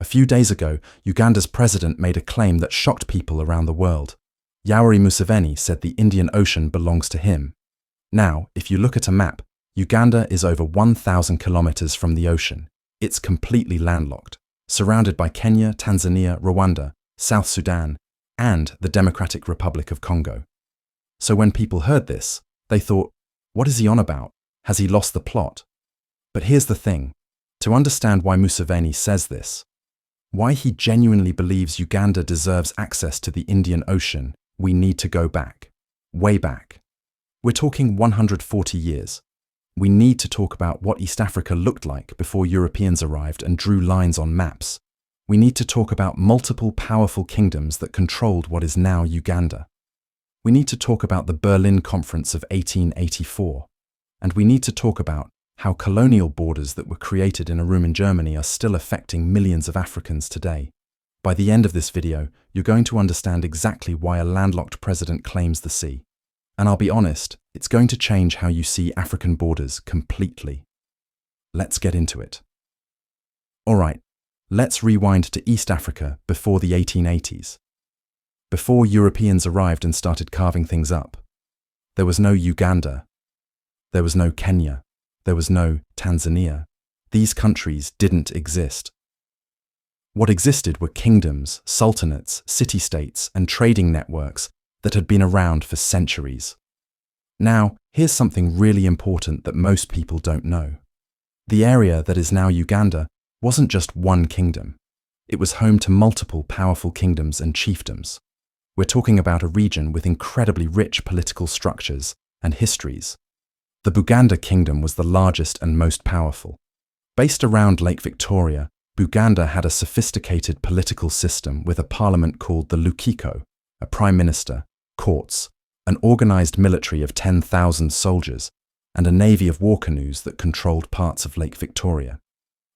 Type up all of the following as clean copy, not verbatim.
A few days ago, Uganda's president made a claim that shocked people around the world. Yoweri Museveni said the Indian Ocean belongs to him. Now, if you look at a map, Uganda is over 1,000 kilometers from the ocean. It's completely landlocked, surrounded by Kenya, Tanzania, Rwanda, South Sudan, and the Democratic Republic of Congo. So when people heard this, they thought, what is he on about? Has he lost the plot? But here's the thing. To understand why Museveni says this, why he genuinely believes Uganda deserves access to the Indian Ocean, we need to go back. Way back. We're talking 140 years. We need to talk about what East Africa looked like before Europeans arrived and drew lines on maps. We need to talk about multiple powerful kingdoms that controlled what is now Uganda. We need to talk about the Berlin Conference of 1884. And we need to talk about how colonial borders that were created in a room in Germany are still affecting millions of Africans today. By the end of this video, you're going to understand exactly why a landlocked president claims the sea. And I'll be honest, it's going to change how you see African borders completely. Let's get into it. Alright, let's rewind to East Africa before the 1880s. Before Europeans arrived and started carving things up. There was no Uganda. There was no Kenya. There was no Tanzania. These countries didn't exist. What existed were kingdoms, sultanates, city-states, and trading networks that had been around for centuries. Now, here's something really important that most people don't know. The area that is now Uganda wasn't just one kingdom. It was home to multiple powerful kingdoms and chiefdoms. We're talking about a region with incredibly rich political structures and histories. The Buganda kingdom was the largest and most powerful. Based around Lake Victoria, Buganda had a sophisticated political system with a parliament called the Lukiko, a prime minister, courts, an organized military of 10,000 soldiers, and a navy of war canoes that controlled parts of Lake Victoria.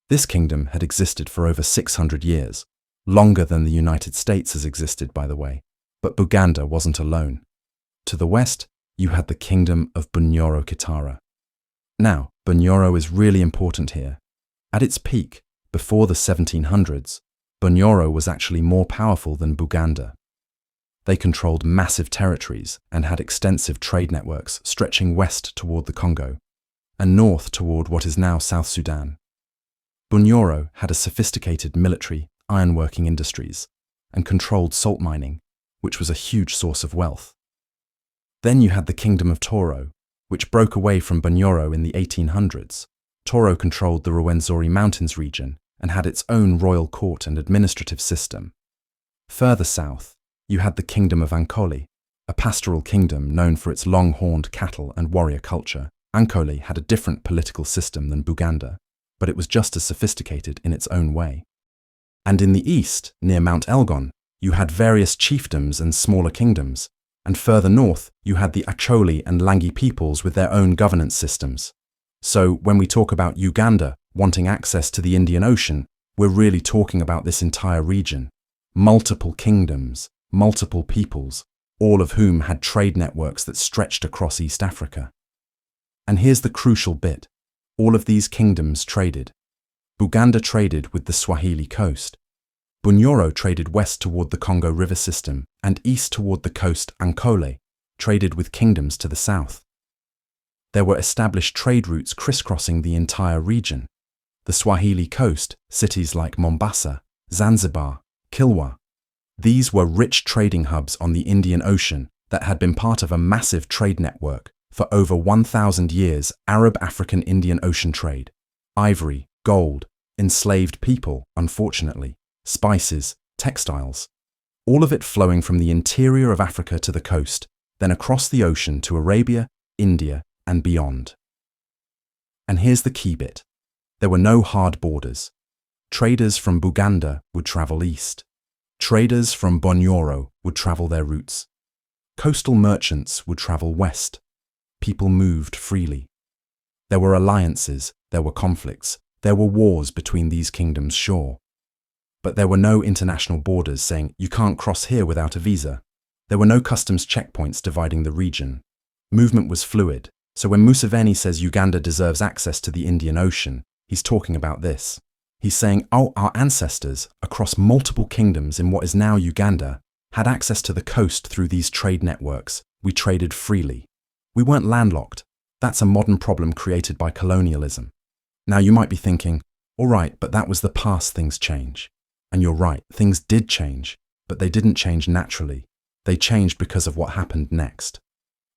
This kingdom had existed for over 600 years, longer than the United States has existed, by the way. But Buganda wasn't alone. To the west, you had the kingdom of Bunyoro Kitara. Now, Bunyoro is really important here. At its peak, before the 1700s, Bunyoro was actually more powerful than Buganda. They controlled massive territories and had extensive trade networks stretching west toward the Congo and north toward what is now South Sudan. Bunyoro had a sophisticated military, ironworking industries and controlled salt mining, which was a huge source of wealth. Then you had the kingdom of Toro, which broke away from Bunyoro in the 1800s. Toro controlled the Rwenzori Mountains region and had its own royal court and administrative system. Further south, you had the kingdom of Ankole, a pastoral kingdom known for its long-horned cattle and warrior culture. Ankole had a different political system than Buganda, but it was just as sophisticated in its own way. And in the east, near Mount Elgon, you had various chiefdoms and smaller kingdoms, and further north, you had the Acholi and Langi peoples with their own governance systems. So when we talk about Uganda wanting access to the Indian Ocean, we're really talking about this entire region. Multiple kingdoms, multiple peoples, all of whom had trade networks that stretched across East Africa. And here's the crucial bit. All of these kingdoms traded. Buganda traded with the Swahili coast. Bunyoro traded west toward the Congo River system and east toward the coast. Ankole traded with kingdoms to the south. There were established trade routes crisscrossing the entire region. The Swahili coast, cities like Mombasa, Zanzibar, Kilwa. These were rich trading hubs on the Indian Ocean that had been part of a massive trade network for over 1,000 years. Arab-African Indian Ocean trade, ivory, gold, enslaved people, unfortunately, spices, textiles, all of it flowing from the interior of Africa to the coast, then across the ocean to Arabia, India, and beyond. And here's the key bit. There were no hard borders. Traders from Buganda would travel east. Traders from Bunyoro would travel their routes. Coastal merchants would travel west. People moved freely. There were alliances, there were conflicts, there were wars between these kingdoms, sure. But there were no international borders saying, you can't cross here without a visa. There were no customs checkpoints dividing the region. Movement was fluid, so when Museveni says Uganda deserves access to the Indian Ocean, he's talking about this. He's saying, oh, our ancestors, across multiple kingdoms in what is now Uganda, had access to the coast through these trade networks. We traded freely. We weren't landlocked. That's a modern problem created by colonialism. Now you might be thinking, all right, but that was the past, things change. And you're right, things did change, but they didn't change naturally. They changed because of what happened next.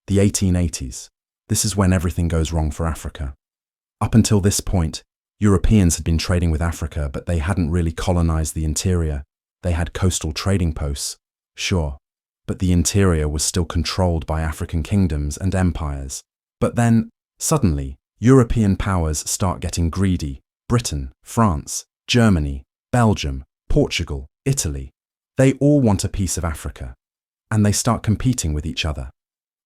The 1880s. This is when everything goes wrong for Africa. Up until this point, Europeans had been trading with Africa, but they hadn't really colonized the interior. They had coastal trading posts, sure, but the interior was still controlled by African kingdoms and empires. But then, suddenly, European powers start getting greedy. Britain, France, Germany, Belgium, Portugal, Italy. They all want a piece of Africa, and they start competing with each other.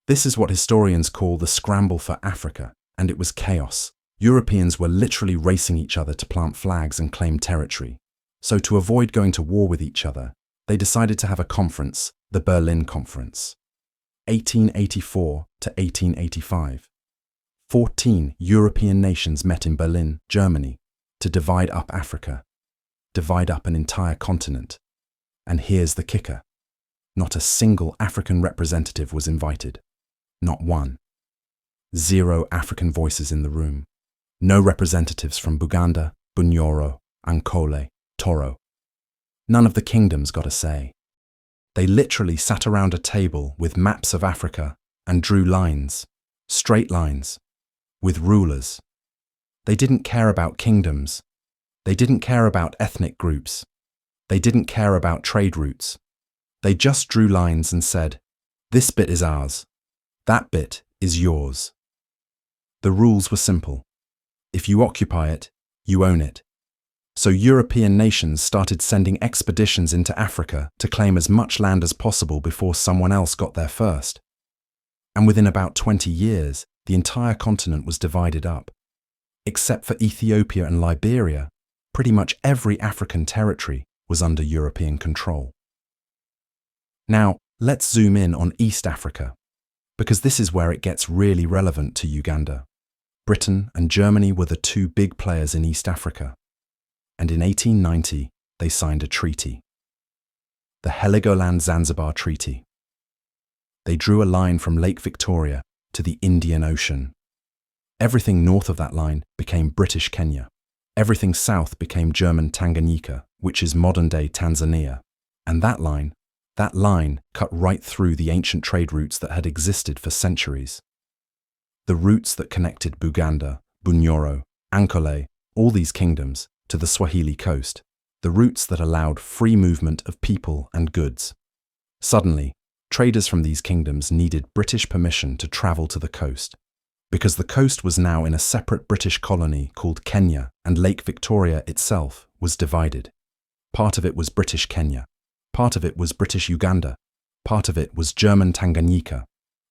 This is what historians call the scramble for Africa, and it was chaos. Europeans were literally racing each other to plant flags and claim territory. So to avoid going to war with each other, they decided to have a conference, the Berlin Conference. 1884 to 1885. 14 European nations met in Berlin, Germany, to divide up Africa, divide up an entire continent. And here's the kicker. Not a single African representative was invited. Not one. 0 African voices in the room. No representatives from Buganda, Bunyoro, Ankole, Toro. None of the kingdoms got a say. They literally sat around a table with maps of Africa and drew lines, straight lines, with rulers. They didn't care about kingdoms. They didn't care about ethnic groups. They didn't care about trade routes. They just drew lines and said, this bit is ours. That bit is yours. The rules were simple. If you occupy it, you own it. So European nations started sending expeditions into Africa to claim as much land as possible before someone else got there first. And within about 20 years, the entire continent was divided up. Except for Ethiopia and Liberia, pretty much every African territory was under European control. Now, let's zoom in on East Africa, because this is where it gets really relevant to Uganda. Britain and Germany were the two big players in East Africa, and in 1890 they signed a treaty. The Heligoland-Zanzibar Treaty. They drew a line from Lake Victoria to the Indian Ocean. Everything north of that line became British Kenya. Everything south became German Tanganyika, which is modern-day Tanzania. And that line cut right through the ancient trade routes that had existed for centuries. The routes that connected Buganda, Bunyoro, Ankole, all these kingdoms, to the Swahili coast. The routes that allowed free movement of people and goods. Suddenly, traders from these kingdoms needed British permission to travel to the coast, because the coast was now in a separate British colony called Kenya, and Lake Victoria itself was divided. Part of it was British Kenya, part of it was British Uganda, part of it was German Tanganyika,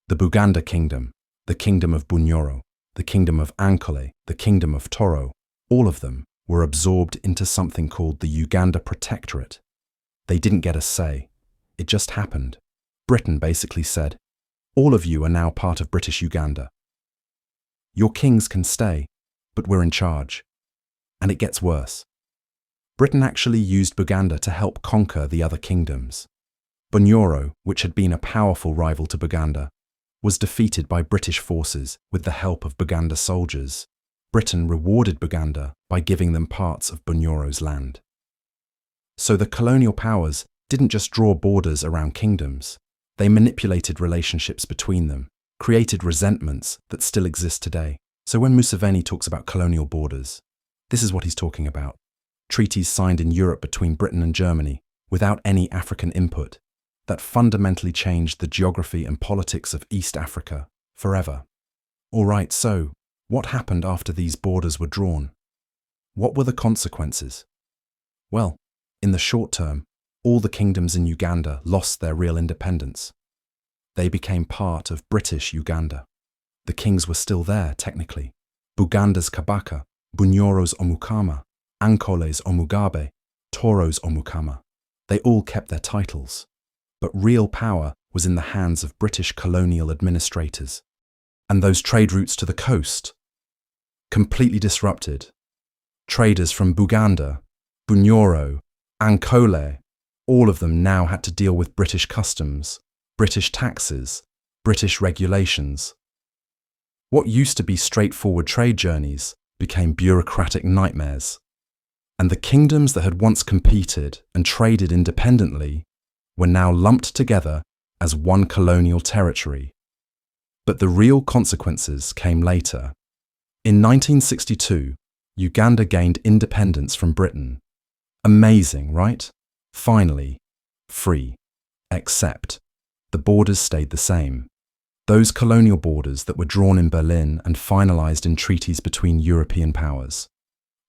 the Buganda kingdom, the kingdom of Bunyoro, the kingdom of Ankole, the kingdom of Toro, all of them were absorbed into something called the Uganda Protectorate. They didn't get a say. It just happened. Britain basically said, all of you are now part of British Uganda. Your kings can stay, but we're in charge. And it gets worse. Britain actually used Buganda to help conquer the other kingdoms. Bunyoro, which had been a powerful rival to Buganda, was defeated by British forces with the help of Buganda soldiers. Britain rewarded Buganda by giving them parts of Bunyoro's land. So the colonial powers didn't just draw borders around kingdoms. They manipulated relationships between them, created resentments that still exist today. So when Museveni talks about colonial borders, this is what he's talking about. Treaties signed in Europe between Britain and Germany without any African input that fundamentally changed the geography and politics of East Africa forever. All right, so what happened after these borders were drawn? What were the consequences? Well, in the short term, all the kingdoms in Uganda lost their real independence. They became part of British Uganda. The kings were still there, technically. Buganda's Kabaka, Bunyoro's Omukama, Ankole's Omugabe, Toro's Omukama. They all kept their titles. But real power was in the hands of British colonial administrators. And those trade routes to the coast, completely disrupted. Traders from Buganda, Bunyoro, Ankole, all of them now had to deal with British customs, British taxes, British regulations. What used to be straightforward trade journeys became bureaucratic nightmares. And the kingdoms that had once competed and traded independently were now lumped together as one colonial territory. But the real consequences came later. In 1962, Uganda gained independence from Britain. Amazing, right? Finally, free. Except, the borders stayed the same. Those colonial borders that were drawn in Berlin and finalized in treaties between European powers.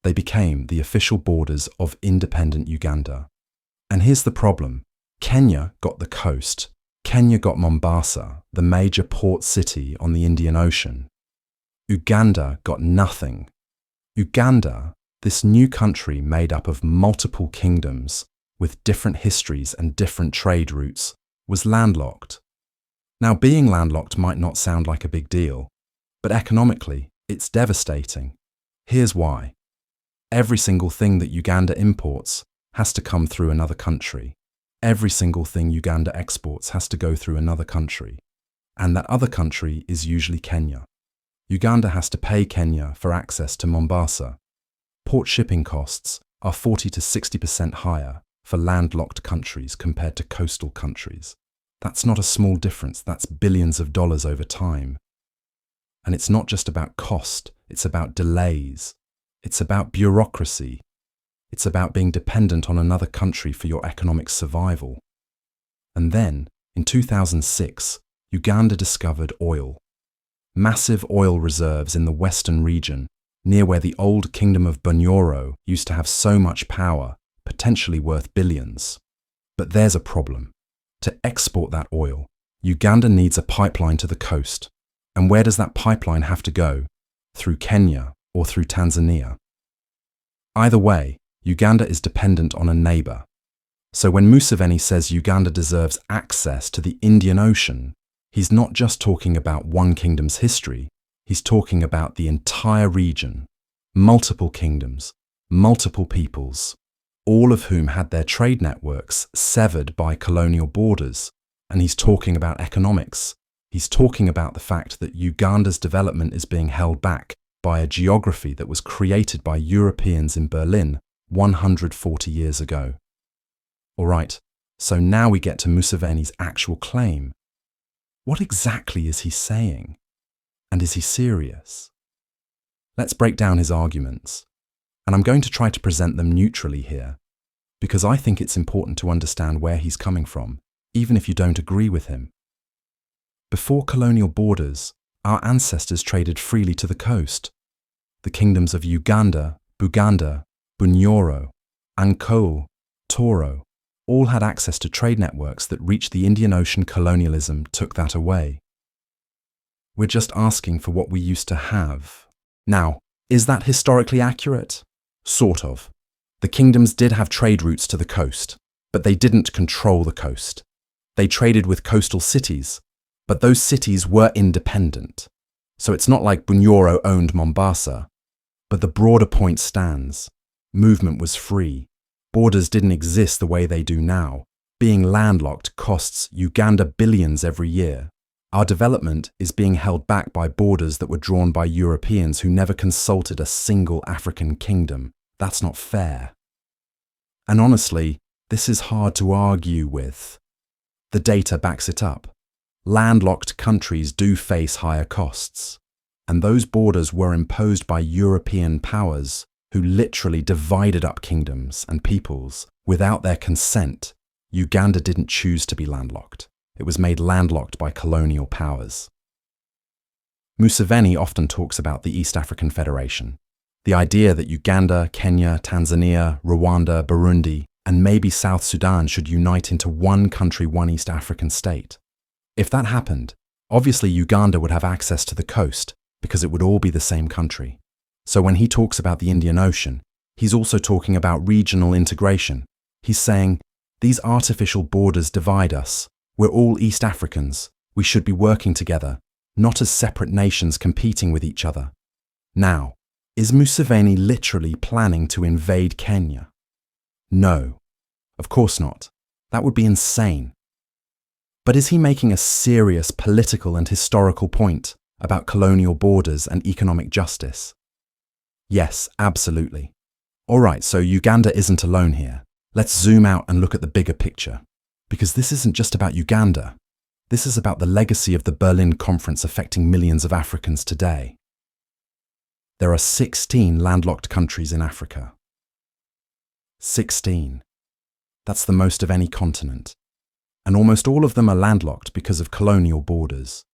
They became the official borders of independent Uganda. And here's the problem. Kenya got the coast. Kenya got Mombasa, the major port city on the Indian Ocean. Uganda got nothing. Uganda, this new country made up of multiple kingdoms with different histories and different trade routes, was landlocked. Now, being landlocked might not sound like a big deal, but economically, it's devastating. Here's why. Every single thing that Uganda imports has to come through another country. Every single thing Uganda exports has to go through another country. And that other country is usually Kenya. Uganda has to pay Kenya for access to Mombasa. Port shipping costs are 40 to 60% higher for landlocked countries compared to coastal countries. That's not a small difference, that's billions of dollars over time. And it's not just about cost, it's about delays. It's about bureaucracy. It's about being dependent on another country for your economic survival. And then, in 2006, Uganda discovered oil. Massive oil reserves in the western region, near where the old kingdom of Bunyoro used to have so much power, potentially worth billions. But there's a problem. To export that oil, Uganda needs a pipeline to the coast. And where does that pipeline have to go? Through Kenya or through Tanzania. Either way, Uganda is dependent on a neighbour. So when Museveni says Uganda deserves access to the Indian Ocean, he's not just talking about one kingdom's history, he's talking about the entire region, multiple kingdoms, multiple peoples, all of whom had their trade networks severed by colonial borders. And he's talking about economics. He's talking about the fact that Uganda's development is being held back by a geography that was created by Europeans in Berlin 140 years ago. All right, so now we get to Museveni's actual claim. What exactly is he saying? And is he serious? Let's break down his arguments. And I'm going to try to present them neutrally here, because I think it's important to understand where he's coming from, even if you don't agree with him. Before colonial borders, our ancestors traded freely to the coast. The kingdoms of Uganda, Buganda, Bunyoro, Ankole, Toro, all had access to trade networks that reached the Indian Ocean. Colonialism took that away. We're just asking for what we used to have. Now, is that historically accurate? Sort of. The kingdoms did have trade routes to the coast, but they didn't control the coast. They traded with coastal cities, but those cities were independent. So it's not like Bunyoro owned Mombasa. But the broader point stands. Movement was free. Borders didn't exist the way they do now. Being landlocked costs Uganda billions every year. Our development is being held back by borders that were drawn by Europeans who never consulted a single African kingdom. That's not fair. And honestly, this is hard to argue with. The data backs it up. Landlocked countries do face higher costs. And those borders were imposed by European powers who literally divided up kingdoms and peoples without their consent. Uganda didn't choose to be landlocked. It was made landlocked by colonial powers. Museveni often talks about the East African Federation, the idea that Uganda, Kenya, Tanzania, Rwanda, Burundi, and maybe South Sudan should unite into one country, one East African state. If that happened, obviously Uganda would have access to the coast because it would all be the same country. So when he talks about the Indian Ocean, he's also talking about regional integration. He's saying, these artificial borders divide us. We're all East Africans. We should be working together, not as separate nations competing with each other. Now, Is Museveni literally planning to invade Kenya? No, of course not. That would be insane. But is he making a serious political and historical point about colonial borders and economic justice? Yes, absolutely. All right, so Uganda isn't alone here. Let's zoom out and look at the bigger picture. Because this isn't just about Uganda. This is about the legacy of the Berlin Conference affecting millions of Africans today. There are 16 landlocked countries in Africa. 16. That's the most of any continent. And almost all of them are landlocked because of colonial borders.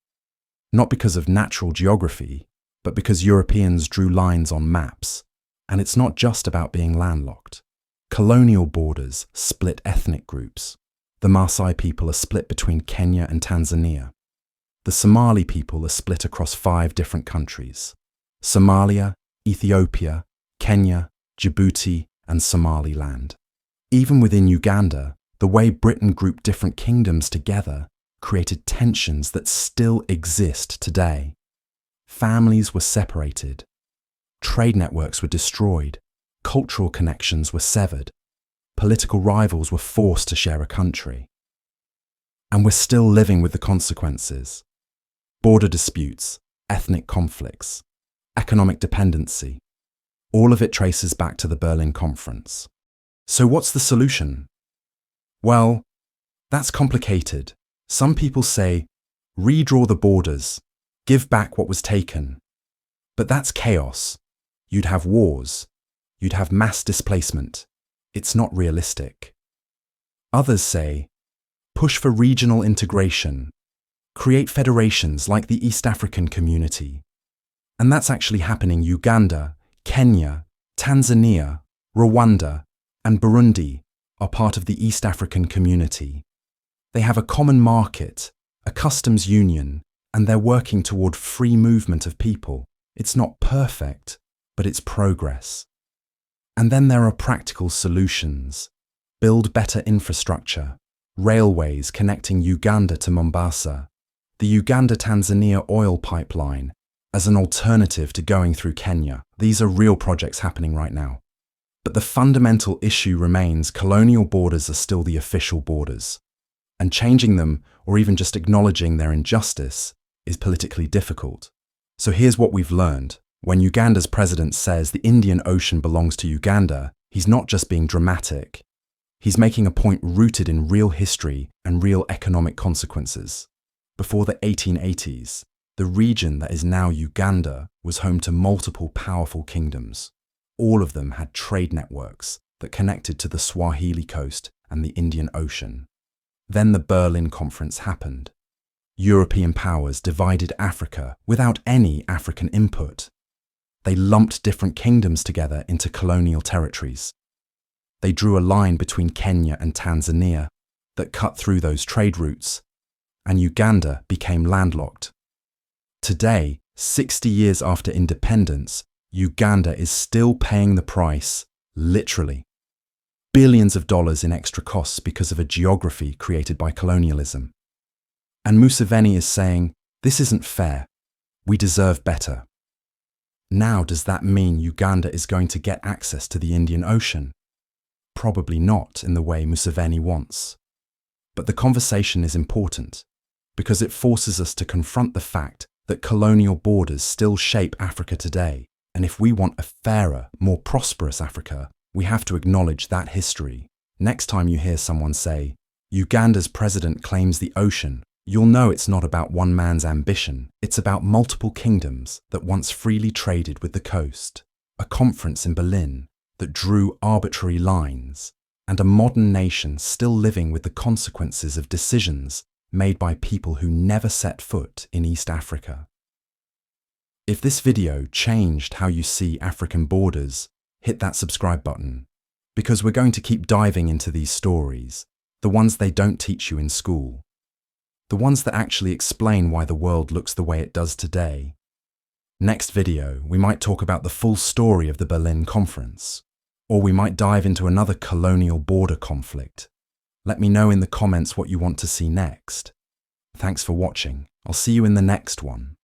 Not because of natural geography, but because Europeans drew lines on maps. And it's not just about being landlocked. Colonial borders split ethnic groups. The Maasai people are split between Kenya and Tanzania. The Somali people are split across 5 different countries: Somalia, Ethiopia, Kenya, Djibouti, and Somaliland. Even within Uganda, the way Britain grouped different kingdoms together created tensions that still exist today. Families were separated. Trade networks were destroyed. Cultural connections were severed. Political rivals were forced to share a country. And we're still living with the consequences. Border disputes, ethnic conflicts, economic dependency. All of it traces back to the Berlin Conference. So what's the solution? Well, that's complicated. Some people say, redraw the borders, give back what was taken. But that's chaos. You'd have wars. You'd have mass displacement. It's not realistic. Others say, push for regional integration. Create federations like the East African Community. And that's actually happening in Uganda, Kenya, Tanzania, Rwanda, and Burundi are part of the East African Community. They have a common market, a customs union, and they're working toward free movement of people. It's not perfect, but it's progress. And then there are practical solutions. Build better infrastructure, railways connecting Uganda to Mombasa, the Uganda-Tanzania oil pipeline as an alternative to going through Kenya. These are real projects happening right now. But the fundamental issue remains colonial borders are still the official borders. And changing them, or even just acknowledging their injustice, is politically difficult. So here's what we've learned. When Uganda's president says the Indian Ocean belongs to Uganda, he's not just being dramatic. He's making a point rooted in real history and real economic consequences. Before the 1880s, the region that is now Uganda was home to multiple powerful kingdoms. All of them had trade networks that connected to the Swahili coast and the Indian Ocean. Then the Berlin Conference happened. European powers divided Africa without any African input. They lumped different kingdoms together into colonial territories. They drew a line between Kenya and Tanzania that cut through those trade routes, and Uganda became landlocked. Today, 60 years after independence, Uganda is still paying the price, literally. Billions of dollars in extra costs because of a geography created by colonialism. And Museveni is saying, this isn't fair. We deserve better. Now, does that mean Uganda is going to get access to the Indian Ocean? Probably not in the way Museveni wants. But the conversation is important because it forces us to confront the fact that colonial borders still shape Africa today. And if we want a fairer, more prosperous Africa, we have to acknowledge that history. Next time you hear someone say, Uganda's president claims the ocean, you'll know it's not about one man's ambition. It's about multiple kingdoms that once freely traded with the coast, a conference in Berlin that drew arbitrary lines, and a modern nation still living with the consequences of decisions made by people who never set foot in East Africa. If this video changed how you see African borders, hit that subscribe button, because we're going to keep diving into these stories, the ones they don't teach you in school, the ones that actually explain why the world looks the way it does today. Next video, we might talk about the full story of the Berlin Conference, or we might dive into another colonial border conflict. Let me know in the comments what you want to see next. Thanks for watching. I'll see you in the next one.